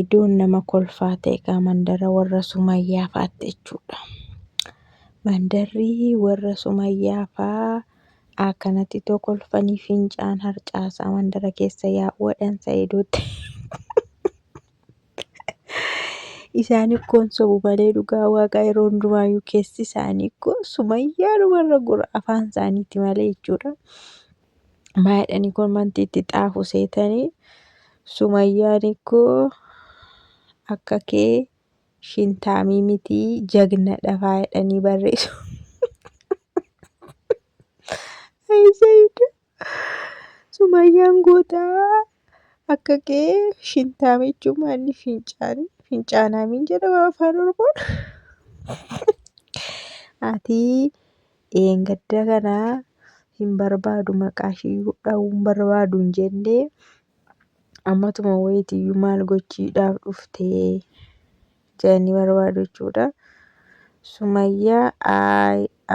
Iddoon nama kolfaa ta'e mandara warra Sumayyaa fa'aatti jechuudha. Mandarri warra Sumayyaa fa'aa akkanatti too kolfanii fincaan harcaasaa mandara keessa yaa'uudhaan Sa'iidootti. Isaan ikkoon sobu malee dhugaa waaqaa yeroo hundumaayyuu keessi isaanii ikkoo Sumayyaa dhumarra gura afaan isaaniitti malee jechuudha. Baay'atanii kormantiitti xaafuu seetanii Sumayyaan ikkoo akka kee shintaamii mitii jagnadha faayadhanii barreessu. Sumayyaan gootaa akka kee shintaamii jechuun maanni fincaanaamiin jedhama afaan Oromoon. Ati gadda kanaa hin barbaadu maqaa ishii dha'uun barbaadu hin jennee ammatuma wayitiyyuu maal gochuudhaaf dhuftee jedhanii barbaadu jechuudha. Sumayyaa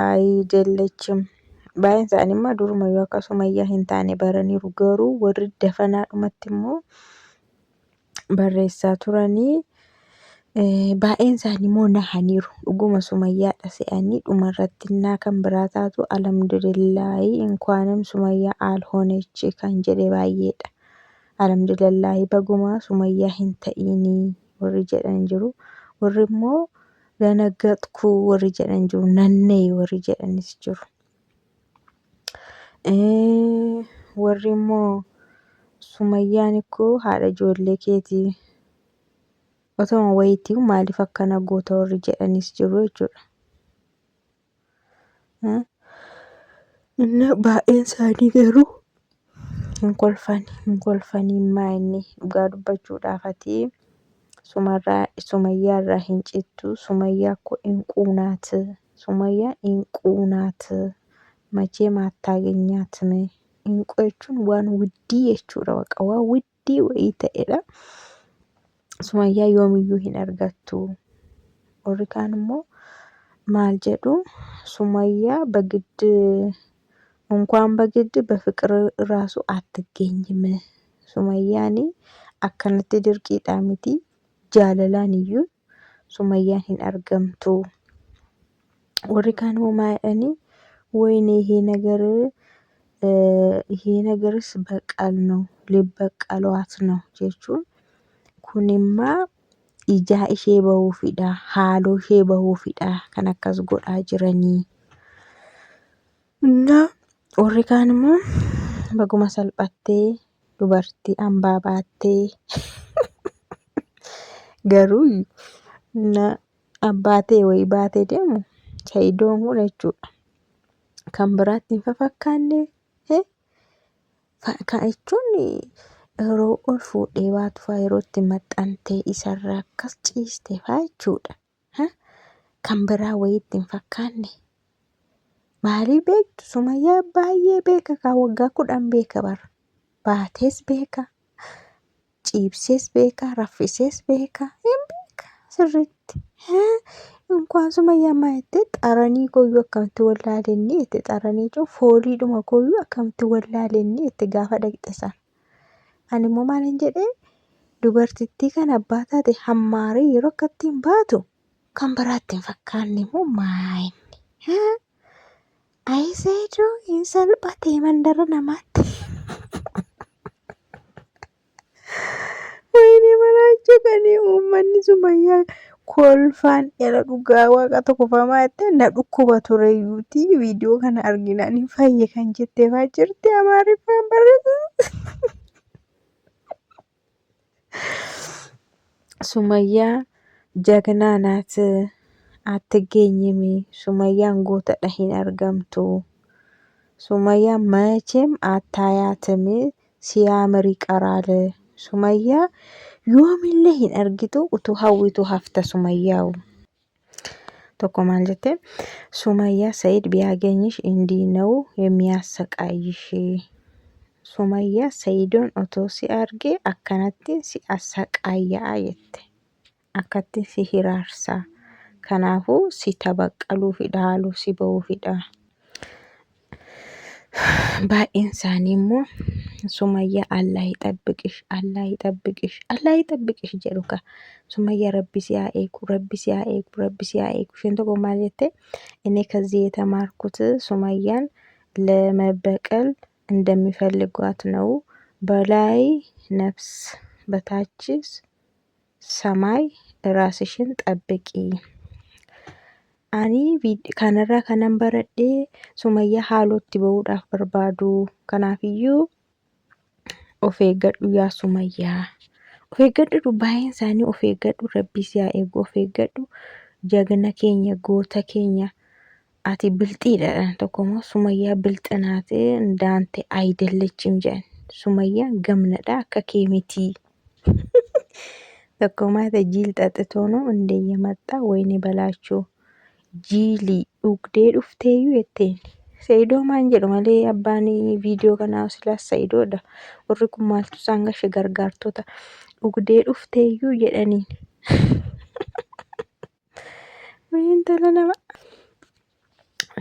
ayidellechim. Baay'een isaanii immoo durumayyuu akka Sumayyaa hin taane baraniiru garuu warri dafanaadhumatti immoo barreessaa turanii baay'een isaanii immoo nahaniiru. Dhuguma Sumayyaadha se'anii dhumarratti innaa kan biraa taatu alhamdulillaahi inkwaaንም Sumayyaa alhoonech kan jedhe baay'eedha. Alhamdulillaahi baguma Sumayyaa hin ta'inii warri jedhan jiru. Warri immoo danaggaxkuu warri jedhan jiru. Nannee warri jedhanis jiru. Warri immoo Sumayyaan ikkoo haadha ijoollee keetii. Otuma wayitii maaliif akkana goota warri jedhanis jiru jechuudha. Baay'een isaanii garuu hin kolfanii maa'inni dhugaa dubbachuudhaaf ati Sumayyaa irraa hin cittu. Sumayyaa akkoo inquu naat. Sumayyaan inquu naat. Machee maattaageenyaat inquu jechuun waan widdii jechuudha. Waan widdii wayii ta'edha. Sumayyaa yoomiyyuu hin argattu. Warri kaan immoo maal jedhu Sumayyaa በግድ እንኳን በግድ በፍቅር ራሱ አትገኝም. Sumayyaan akkanatti dirqiidhaan miti jaalalaan iyyuu Sumayyaan hin argamtu. Warri kaan immoo maal jedhanii wayne ይሄ ነገርስ በቀል ነው ሊበቀሏት ነው jechuun kunimmaa ijaa ishee bahuufidha. Haaloo ishee bahuufidha kan akkas godhaa jiranii. Warri kaan immoo baguma salphattee dubartii hambaa baattee garuu abbaa ta'e wayii baatee deemu Sa'iidoon kun jechuudha. Kan biraatti hin fafakkaanne kan jechuun yeroo ol fuudhee baatu fa'aa yeroo itti maxxantee isarraa akkas ciiste fa'aa jechuudha. Kan biraa wayii itti hin fakkaanne. Maaliif beektu Sumayyaa baay'ee beeka kan waggaa 10 beeka bara. Baatees beeka. Ciibsees beeka. Raffisees beeka. Hin beeka sirriitti. Inkwaan Sumayyaa maal jettee xaranii koyyuu akkamitti wallaalenni jette xaranii jechuun fooliidhuma koyyuu akkamitti wallaalenni jette gaafa dhaqxe sana. Ani immoo maalin jedhee dubartittii kan abbaa taate hammaarii yeroo akkatti hin baatu kan biraatti hin fakkaanne immoo maayinni. Sa'iidoo hin salphatee mandara namaatti. Wayinii maraachuu kan uummanni Sumayyaa kolfaan dhala dhugaa waaqa tokko famaa jettee na dhukkuba tureyyuuti viidiyoo kana arginaan hin fayye kan jettee fa'aa jirti amaariffaan barreessa. Sumayyaa jagnaa naat. አትገኝም. Sumayyaan gootadha hin argamtu. Sumayyaan መቼም አታያትም ሲያምር ይቀራል. Sumayyaa yoomillee hin argitu utuu hawwitu hafta Sumayyaa. Tokko maal jette Sumayyaa Sa'iid ቢያገኝሽ እንዲህ ነው የሚያሰቃይሽ. Sumayyaa Sa'iidoon otoo si arge akkanatti si asaqayyaa jette. Akkatti si hiraarsa. Kanaafuu si tabaqqaluufidha haaloo si bahuufidha. baay'een isaanii immoo Sumayyaa Allah ይጠብቅሽ Allah ይጠብቅሽ Allah ይጠብቅሽ jedhu ka Sumayyaa Rabbi si haa eegu Rabbi si haa eegu Rabbi si haa eegu isheen tokko maal jette እኔ ከዚህ የተማርኩት ሱመያን ለመበቀል እንደሚፈልጓት ነው በላይ ነፍስ በታች ሰማይ ራስሽን ጠብቂ ani kanarraa kanan baradhee Sumayyaa haalootti bahuudhaaf barbaadu. Kanaafiyyuu of eeggadhu yaa Sumayyaa. Of eeggadhu baay'een isaanii of eeggadhu Rabbi si haa eegu of eeggadhu jagna keenya goota keenya ati bilxiidha tokkommoo Sumayyaa bilxinaatee እንዳንተ አይደለችም jedhan Sumayyaan gamnadha akka kee miti. Tokkommaa jiil xaxitoo ነው እንደ እየመጣ ወይኔ በላቸው jiili dhugdee dhufteeyyuu jetteen Saidoo maan jedhu malee abbaan viidiyoo kanaa silaas Saidoodha warri kun maaltu isaan gashe gargaartota dhugdee dhufteeyyuu jedhaniin intala nama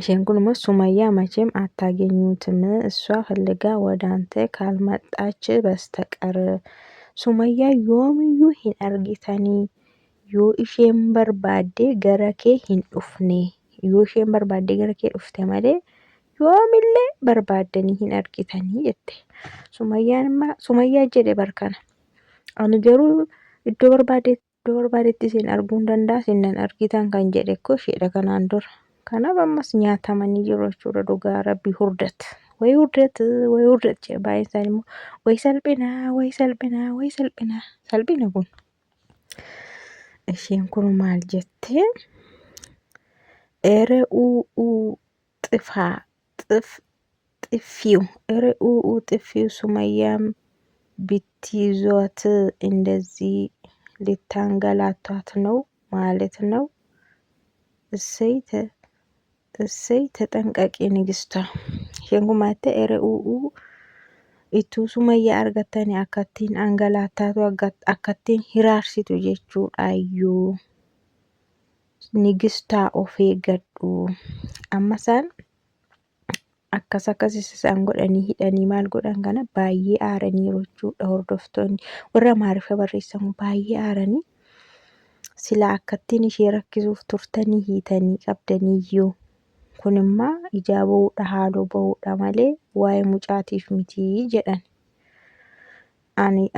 isheen kun immoo Sumayyaa መቼም አታገኙትም እሷ ፈልጋ ወደ አንተ ካልመጣች በስተቀር Sumayyaa yoomiyyuu hin argitanii yoo isheen barbaadde gara kee hin dhufne yoo isheen barbaadde gara kee dhufte malee yoomillee barbaaddanii hin argitanii jette. Sumayyaa jedhe barkana. Ani garuu iddoo barbaadetti isin arguu hin danda'a isin nan argitan kan jedhe koo isheedha kanaan dura. Kanaaf ammas nyaatamanii jiru jechuudha dhugaa Rabbi hurdat. Way hurdat jedhe baay'een isaanii immoo way salphinaa salphina kun. Isheen kun maal jettee ere ጥፊው ሱመያም ብትይዟት እንደዚህ ልታንገላቷት ነው ማለት ነው። እሰይ ተጠንቀቂ ንግስቷ። isheen kun maal jette ere ittuu Sumayyaa argattanii akkattiin angalaataatu akkattiin hiraarsitu jechuudhaayyuu nigistaa of eeggadhu amma isaan akkas isaan godhanii hidhanii maal godhan kana baay'ee aaraniiru jechuudha hordoftoonni warra Amaariffaa barreessan baay'ee aaranii silaa akkattiin ishee rakkisuuf turtanii hiitanii qabdaniiyyuu kun immoo ijaa bahuudha haaloo bahuudha malee waa'ee mucaatiif mitii jedhan.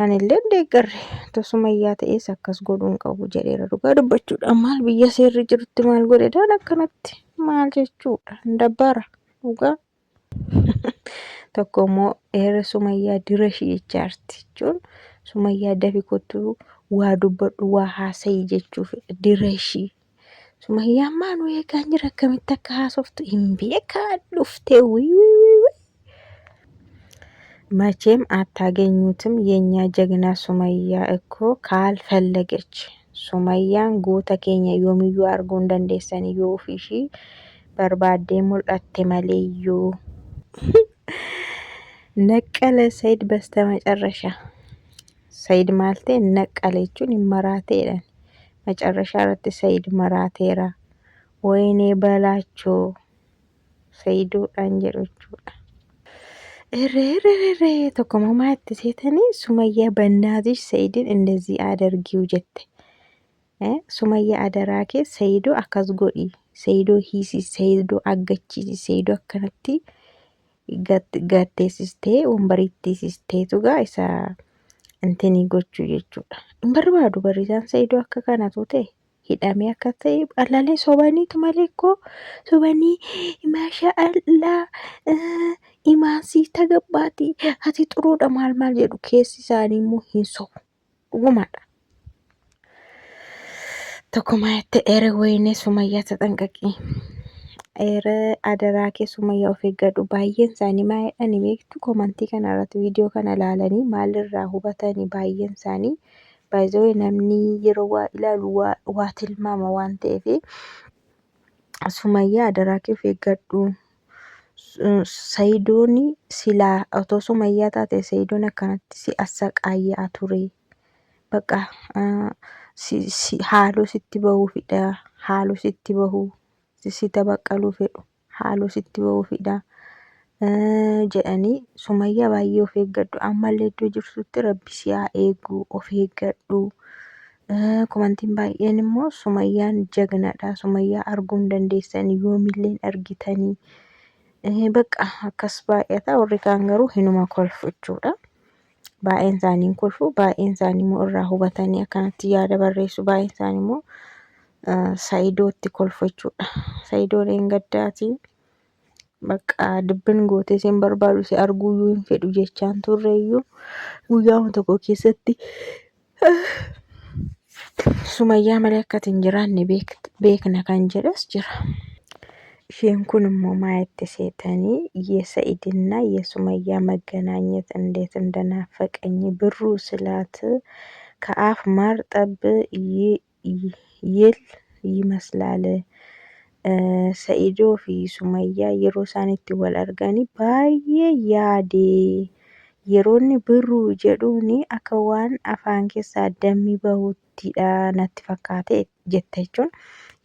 Anillee deeggarre Sumayyaa ta'es akkas godhuun qabu jedheera dhugaa dubbachuudhaan maal biyya seerri jirutti maal godhe dhaan akkanatti maal jechuudha dabbara dhugaa. Tokko immoo eera Sumayyaa dira ishee jechaarti jechuun Sumayyaa dafi kottuu waa dubbadhu waa haasa'i jechuuf dira ishee. Sumayyaan maal eegaa jira akkamitti akka haasoftu hin beekaa dhuftee መቼም አታገኙትም የኛ ጀግና ሱመያ እኮ ካልፈለገች ሱመያን ጎተ ኬኛ ዮምዩ አርጎ እንደንደሰን ዮፊሺ በርባዴ ሙልአቴ መሌዩ ነቀለ ሰይድ በስተመጨረሻ ሰይድ ማልቴ ነቀለቹን ይመራቴለን መጨረሻ ረት ሰይድ መራቴራ ወይኔ በላቸው ሰይዱ አንጀሮቹ እሬ tokkommoo maatti seetanii Sumayyaa በእናትሽ ሰይድን እንደዚህ አደርጊው ጀtte Sumayyaa adaraa kee Saidoo akkas godhi Saidoo hiisi Saidoo aggachiisi Saidoo akkanatti gatteessistee wambaritti sisteetugaa isa intini gochuu jechuudha. Hin barbaadu barreessaan Saidoo akka kanatu ta'e hidhamee akka ta'e alalee sobaniitu malee koo sobanii maashaallah imaansii tagabbaati ati xuruudha maal jedhu keessi isaanii immoo hin sobu dhugumaadha. Tokkummaa itti ere wayinee Sumayyaa taxanqaqii ere adaraa kee Sumayyaa of eeggadhu baay'een isaanii maayedhani beektu komantii kana irratti viidiyoo kana ilaalanii maalirraa hubatanii baay'een isaanii baay'ee namni yeroo waa ilaalu waa tilmaama waan ta'eef Sumayyaa adaraa kee of eeggadhu. Saidoon silaa otoo Sumayyaa taate Saidoon akkanatti si assaqaayyaa ture. Bakka haaloo sitti bahuufidha. Haaloo sitti bahuu si tabaqqaluu fedhu haaloo sitti bahuufidha. jedhanii Sumayyaa baay'ee of eeggadhu ammallee iddoo jirtutti Rabbi si haa eegu of eeggadhu. Komantiin baay'een immoo Sumayyaan jagnadha. Sumayyaa arguu hin dandeessan yoomillee hin argitanii. Bakka akkas baay'ata warri kaan garuu hinuma kolfu jechuudha. Baay'een isaanii hin kolfu baay'een isaanii immoo irraa hubatanii akkanatti yaada barreessu baay'een isaanii immoo Saa'idootti kolfu jechuudha. Saa'idoon eengaddaati bakka dibbin gootee sin barbaadu si arguuyyuu hin fedhu jechaan turreeyyuu guyyaama tokko keessatti Sumayyaa malee akka ati hin jiraanne beekna kan jedhas jira. Isheen kun immoo maayette seetanii የሰኢድና የሱመያ መገናኘት እንዴት እንደናፈቀኝ ብሩ ስላት ከአፍ ማር ጠብ ይል ይመስላል። Sa'idoo fi Sumayyaa yeroo isaan itti wal arganii baay'ee yaade. Yeroo inni birruu jedhuuni akka waan afaan keessaa dammi bahuttidha natti fakkaate jette jechuun.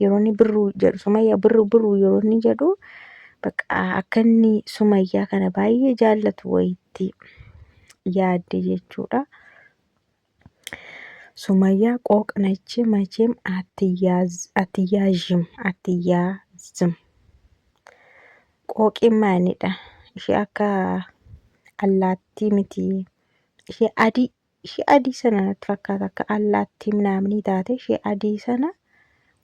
Yeroo inni birruu jedhu Sumayyaa birruu yeroo inni jedhu bakka akka inni Sumayyaa kana baay'ee jaallatu wayitti yaadde jechuudha. Sumayyaa ቆቅነች መቼም አትያዝም. Qooqiin maalidha? Ishee akka allaattii miti. Ishee adii sana natti fakkaata akka allaattii naamni taate ishee adii sana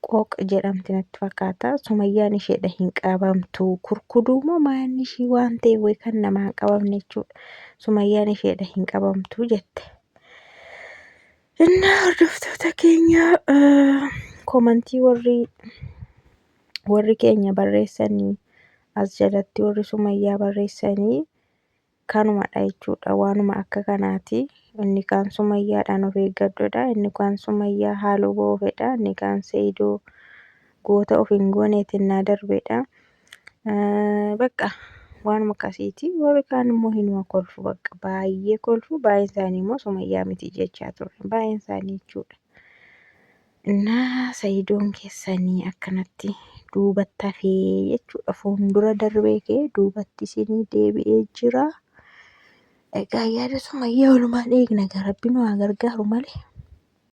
qooq jedhamti natti fakkaata. Sumayyaan isheedha hin qabamtu. Kurkuduu moo maanni ishii waan ta'e kan namaa hin qabamne jechuudha. Sumayyaan isheedha hin qabamtu jette. Innaa hordoftoota keenya komantii warri keenya barreessanii as jalatti warri Sumayyaa barreessanii kanumadha jechuudha. Waanuma akka kanaati. Inni kaan Sumayyaadhaan of eeggadhodha. Inni kaan Sumayyaa haaloo ba'uu fedha. Inni kaan Sa'idoo goota of hin gooneetiin naa darbedha. Bakka waanuma akkasiiti. Warri kaan immoo hinuma kolfu bakka baay'ee kolfu. Baay'een isaanii immoo Sumayyaa miti jechaa turre. Baay'een isaanii jechuudha. Innaa Sa'idoon keessanii akkanatti duubatti hafee jechuudha. Fuuldura darbee kee duubatti isinii deebi'ee jira. Egaa yaada Sumayyaa walumaan eegna. Rabbiin nu haa gargaaru malee.